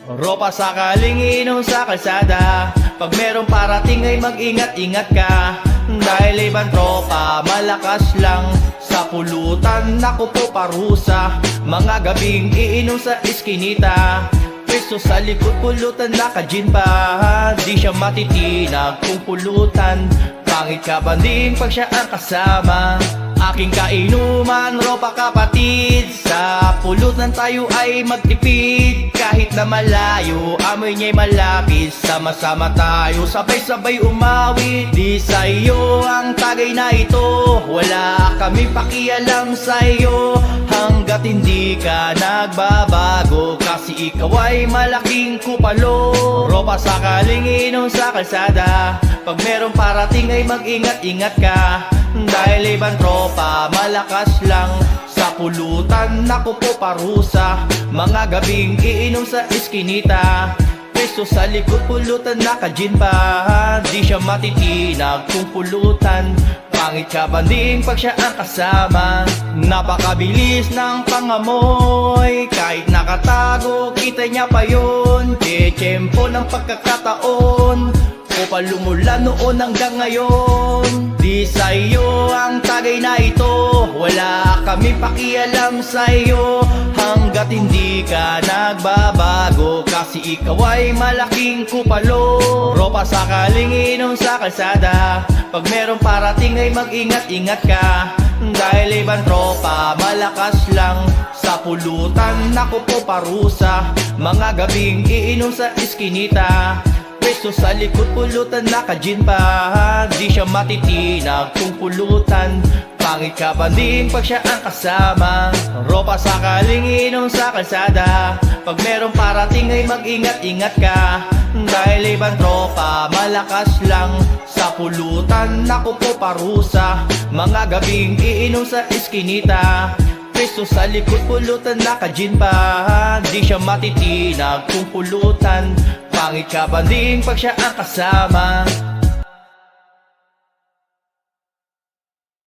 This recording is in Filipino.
Ropa sakaling inom sa kalsada, pag merong parating ay mag-ingat-ingat ka. Dahil ibang tropa, malakas lang sa pulutan. Naku po parusa, mga gabing iinom sa iskinita. Pwesto sa likod pulutan, naka-gin pa. Di siya matitinag kung pulutan. Pangit ka banding pag siya ang kasama. Aking kainuman, ropa kapatid. Sa pulutan tayo ay magtipid. Kahit na malayo, amoy niya'y malapit. Sama-sama tayo, sabay-sabay umawit. Di sa'yo ang tagay na ito, wala kami pakialam sa'yo. Hanggat hindi ka nagbabago, kasi ikaw ay malaking kupalo. Ropa sakaling inom sa kalsada, pag merong parating ay mag-ingat-ingat ka. Dahil ibang tropa, malakas lang sa pulutan. Naku po parusa, mga gabing iinom sa iskinita. Pwesto sa likod pulutan, naka-gin pa. Di siya matitinag kung pulutan. Pangit ka banding pag siya ang kasama. Napakabilis ng pangamoy, kahit nakatago, kita niya pa yun. Tiyempo ng pagkakataon, upang lumula noon hanggang ngayon. Di sa'yo ang tagay na ito, wala kami pakialam sa'yo. Hanggat hindi ka nagbabago, kasi ikaw ay malaking kupalo. Ropa sakaling inom sa kalsada, pag merong parating ay mag-ingat-ingat ka. Dahil ibang tropa, malakas lang sa pulutan. Naku po parusa, mga gabing iinom sa iskinita. Pwesto sa likod pulutan, naka-gin pa. Di siya matitinag kung pulutan. Pangit ka banding pag siya ang kasama. Ropa sakaling inom sa kalsada, pag merong parating ay mag-ingat-ingat ka. Dahil ibang tropa, malakas lang sa pulutan. Naku po parusa, mga gabing iinom sa iskinita. Pwesto sa likod pulutan, naka-gin pa. Di siya matitinag kung pulutan. Pangit ka banding pag siya ang kasama.